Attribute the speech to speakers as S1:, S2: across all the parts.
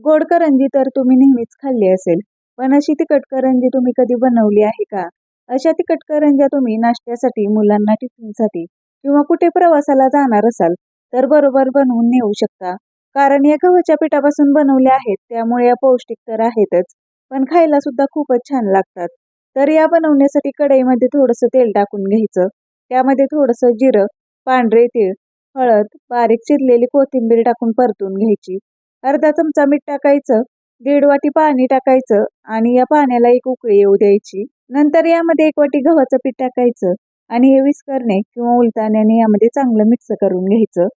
S1: गोड करंजी तर तुम्ही नेहमीच खाल्ली असेल, पण अशी तिखट करंजी तुम्ही कधी बनवली आहे का? अशा तिखट करंज्या तुम्ही नाश्त्यासाठी, मुलांना टिफिनसाठी किंवा कुठे प्रवासाला जाणार असाल, तर बरोबर बनवून नेऊ शकता. कारण या गव्हाच्या पिठापासून बनवल्या आहेत, त्यामुळे या पौष्टिक तर आहेतच, पण खायला सुद्धा खूपच छान लागतात. तर या बनवण्यासाठी कढईमध्ये थोडंसं तेल टाकून घ्यायचं. त्यामध्ये थोडंसं जिरं, पांढरे तीळ, हळद, बारीक चिरलेली कोथिंबीर टाकून परतून घ्यायची. अर्धा चमचा मीठ टाकायचं, 1.5 वाटी पाणी टाकायचं आणि या पाण्याला एक उकळी येऊ द्यायची. नंतर यामध्ये 1 वाटी गव्हाचं पीठ टाकायचं आणि हे विस्करणे किंवा उलताण्याने यामध्ये चांगलं मिक्स करून घ्यायचं.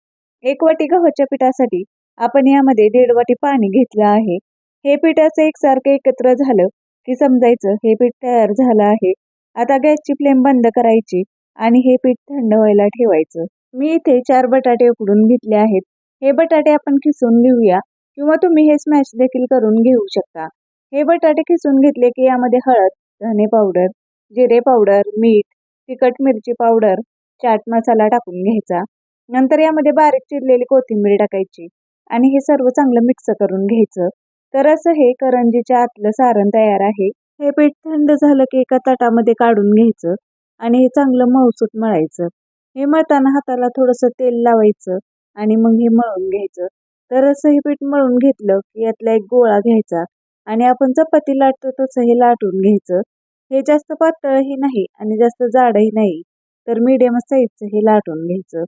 S1: 1 वाटी गव्हाच्या पिठासाठी आपण यामध्ये 1.5 वाटी पाणी घेतलं आहे. हे पीठ असं एकसारखं एकत्र झालं की समजायचं हे पीठ तयार झालं आहे. आता गॅसची फ्लेम बंद करायची आणि हे पीठ थंड व्हायला ठेवायचं. मी इथे 4 बटाटे उकडून घेतले आहेत. हे बटाटे आपण खिसून घेऊया किंवा तुम्ही हे स्मॅश देखील करून घेऊ शकता. हे बटाटे खिसून घेतले की यामध्ये हळद, धने पावडर, जिरे पावडर, मीठ, तिखट मिरची पावडर, चाट मसाला टाकून घ्यायचा. नंतर यामध्ये बारीक चिरलेली कोथिंबीर टाकायची आणि हे सर्व चांगलं मिक्स करून घ्यायचं. तर असं हे करंजीच्या आतलं सारण तयार आहे. हे पीठ थंड झालं की एका ताटामध्ये काढून घ्यायचं आणि हे चांगलं मऊसूत मळायचं. हे मळताना हाताला थोडंसं तेल लावायचं आणि मग हे मळून घ्यायचं. तर असं हे पीठ मळून घेतलं की यातला एक गोळा घ्यायचा आणि आपण चपाती लाटतो तसं हे लाटून घ्यायचं. हे जास्त पातळही नाही आणि जास्त जाडही नाही, तर मीडियम साईजचं हे लाटून घ्यायचं.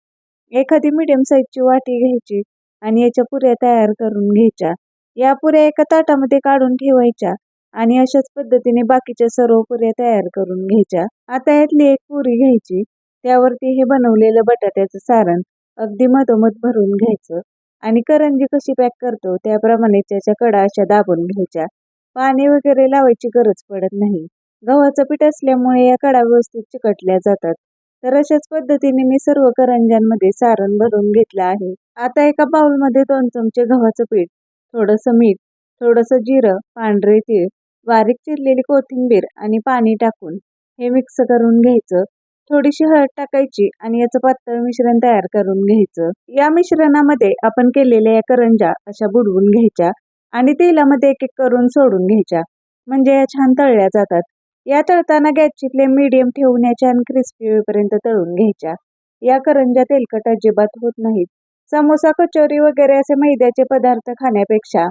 S1: एखादी मीडियम साईजची वाटी घ्यायची आणि याच्या पुऱ्या तयार करून घ्यायच्या. या पुऱ्या एका ताटामध्ये काढून ठेवायच्या आणि अशाच पद्धतीने बाकीच्या सर्व पुऱ्या तयार करून घ्यायच्या. आता यातली एक पुरी घ्यायची, त्यावरती हे बनवलेलं बटाट्याचं सारण अगदी मधोमध भरून घ्यायचं आणि करंजी कशी पॅक करतो त्याप्रमाणे त्याच्या कडा अशा दाबून घ्यायच्या. पाणी वगैरे लावायची गरज पडत नाही. गव्हाचं पीठ असल्यामुळे या कडा व्यवस्थित चिकटल्या जातात. तर अशाच पद्धतीने मी सर्व करंज्यांमध्ये सारण भरून घेतलं आहे. आता एका बाउलमध्ये 2 चमचे गव्हाचं पीठ, थोडंसं मीठ, थोडंसं जिरं, पांढरे तीळ, बारीक चिरलेली कोथिंबीर आणि पाणी टाकून हे मिक्स करून घ्यायचं. थोडीशी हळद टाकायची आणि याचं पातळ मिश्रण तयार करून घ्यायचं. या मिश्रणामध्ये आपण केलेल्या या करंज्या अशा बुडवून घ्यायच्या आणि तेलामध्ये एक एक करून सोडून घ्यायच्या, म्हणजे या छान तळल्या जातात. या तळताना गॅसची फ्लेम मीडियम ठेवून या छान क्रिस्पी होईपर्यंत तळून घ्यायच्या. या करंज्या तेलकट अजिबात होत नाहीत. समोसा, कचोरी वगैरे असे मैद्याचे पदार्थ खाण्यापेक्षा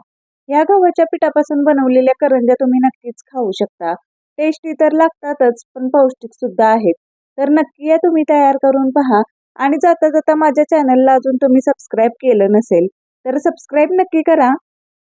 S1: या गव्हाच्या पिठापासून बनवलेल्या करंज्या तुम्ही नक्कीच खाऊ शकता. टेस्टी तर लागतातच, पण पौष्टिक सुद्धा आहेत. तर नक्की या तुम्ही तयार करून पहा आणि जाता जाता माझ्या चॅनलला अजून तुम्ही सबस्क्राईब केलं नसेल तर सबस्क्राईब नक्की करा